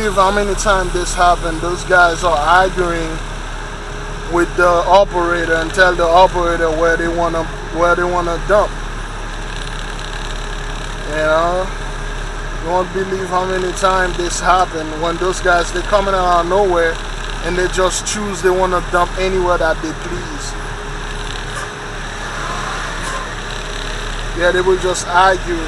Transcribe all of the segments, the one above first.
How many times this happened? Those guys are arguing with the operator and tell the operator where they wanna dump. You know, you won't believe how many times this happened when those guys they coming out of nowhere and they just choose they wanna dump anywhere that they please. Yeah, they will just argue.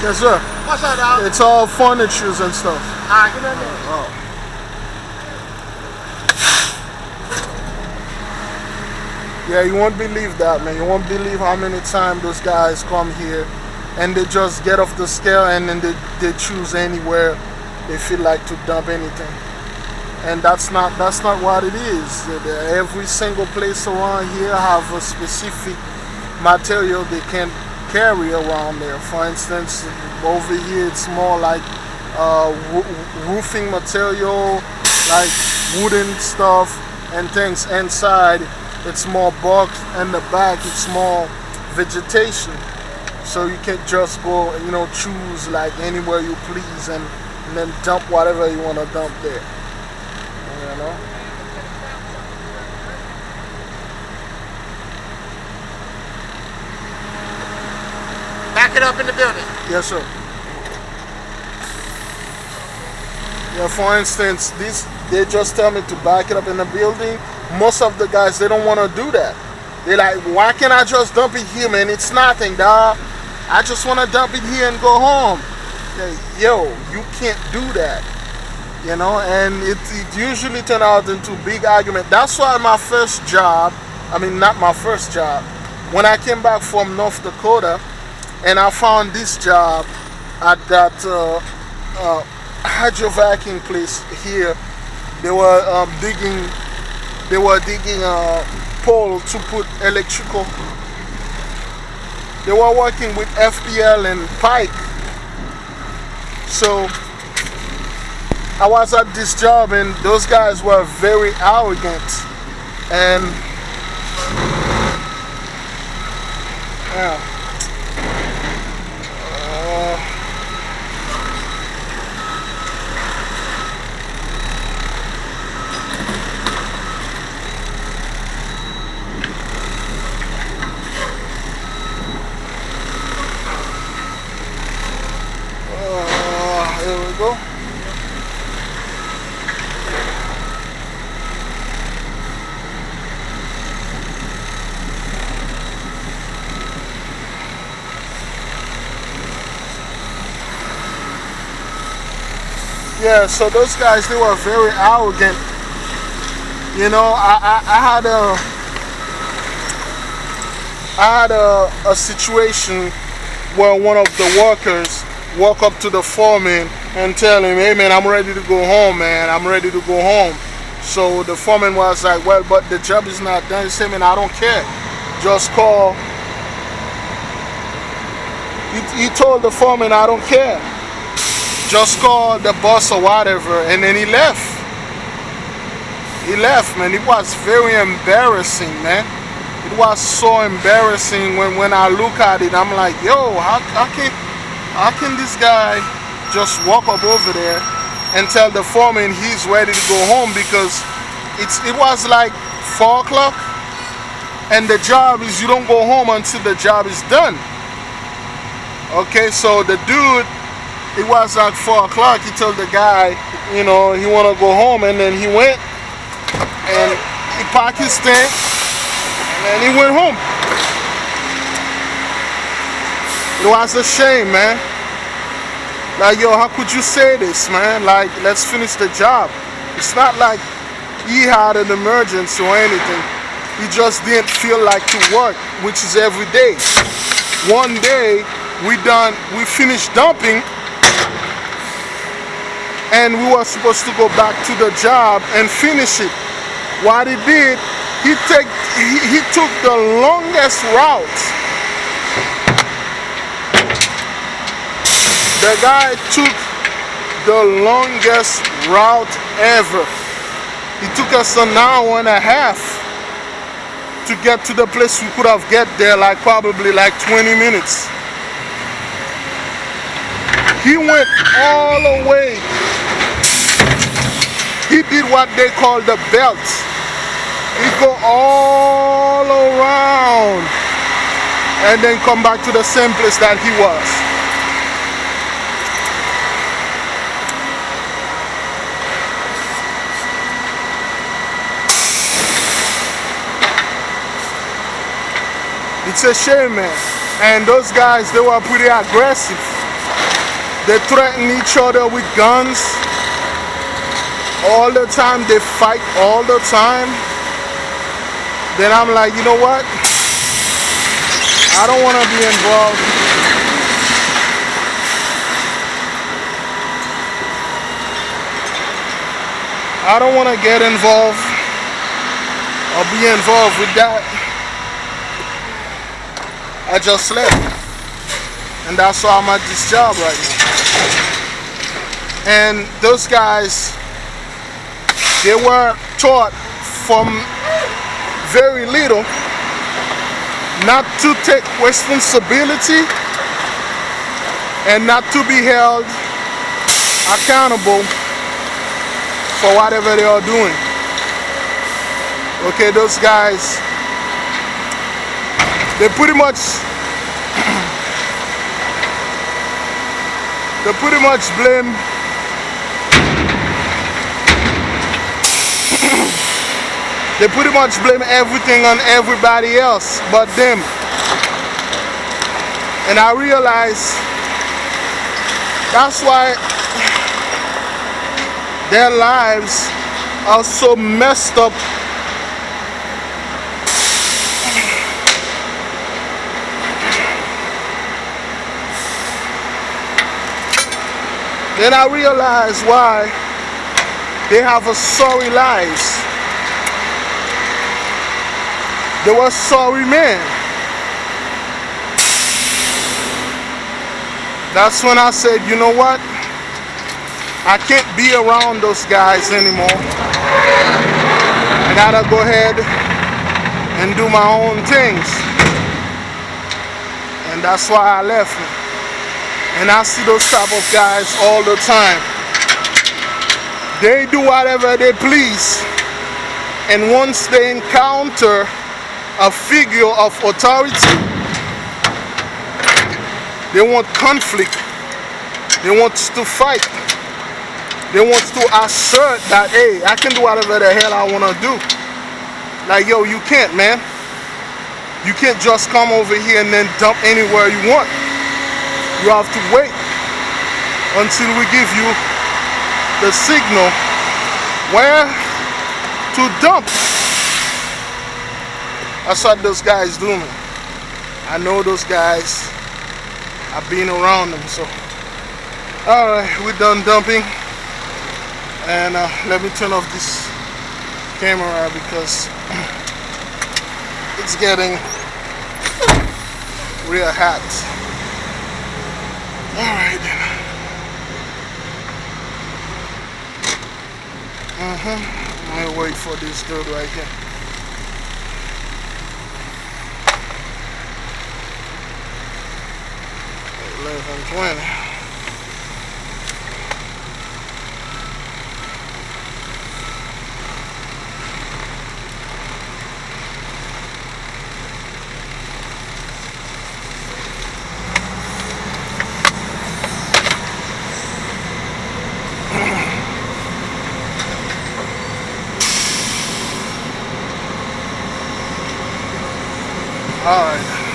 Yes, sir. What's that, dog? It's all furnitures and stuff. Alright, get in there. Oh. Yeah, you won't believe that, man. You won't believe how many times those guys come here and they just get off the scale and then they choose anywhere they feel like to dump anything. And that's not what it is. Every single place around here have a specific material they can carry around there. For instance, over here it's more like roofing material, like wooden stuff and things. Inside it's more bark, and the back it's more vegetation. So you can just go, choose like anywhere you please and then dump whatever you want to dump there. You know? Back it up in the building. Yes, sir. Yeah, for instance, they just tell me to back it up in the building. Most of the guys, they don't want to do that. They like, why can't I just dump it here, man? It's nothing, dog. I just want to dump it here and go home. Yo, you can't do that. And it usually turns out into a big argument. That's why my first job, not my first job, when I came back from North Dakota and I found this job at that hydrovacuum place here, they were digging a pole to put electrical. They were working with FPL and Pike. So I was at this job and those guys were very arrogant and yeah. Here we go. Yeah, so those guys, they were very arrogant. I had a situation where one of the workers walk up to the foreman and tell him, hey man, I'm ready to go home, man. I'm ready to go home. So the foreman was like, well, but the job is not done. He said, man, I don't care. Just call. He told the foreman, I don't care. Just call the boss or whatever. And then he left. He left, man. It was very embarrassing, man. It was so embarrassing when I look at it. I'm like, yo, how can this guy just walk up over there and tell the foreman he's ready to go home, because it was like 4 o'clock and the job is you don't go home until the job is done. Okay, so the dude, it was like 4 o'clock, he told the guy, he want to go home, and then he went and he packed his thing and he went home. It was a shame, man. Like, yo, how could you say this, man? Like, let's finish the job. It's not like he had an emergency or anything. He just didn't feel like to work, which is every day. One day, we finished dumping, and we were supposed to go back to the job and finish it. What he did, he took the longest route. The guy took the longest route ever. It took us an hour and a half to get to the place. We could have get there like probably like 20 minutes. He went all the way. He did what they call the belt. He go all around and then come back to the same place that he was. It's a shame, man. And those guys, they were pretty aggressive. They threaten each other with guns all the time. They fight all the time. Then I'm like, you know what? I don't want to be involved. I don't want to get involved or be involved with that. I just left. And that's why I'm at this job right now. And those guys, they were taught from very little not to take responsibility and not to be held accountable for whatever they are doing. Okay, those guys, they pretty much blame they pretty much blame everything on everybody else but them. And I realize that's why their lives are so messed up. Then I realize why they have a sorry lives. They were sorry men. That's when I said, you know what? I can't be around those guys anymore. I gotta go ahead and do my own things. And that's why I left. And I see those type of guys all the time. They do whatever they please. And once they encounter a figure of authority, they want conflict. They want to fight. They want to assert that, hey, I can do whatever the hell I want to do. Like, yo, you can't, man. You can't just come over here and then dump anywhere you want. You have to wait until we give you the signal where to dump. That's what those guys do, man. I know those guys. I've been around them, so. Alright, we're done dumping. And let me turn off this camera because it's getting real hot. Alright then. I'm gonna wait for this dude right here. $11:20. All right.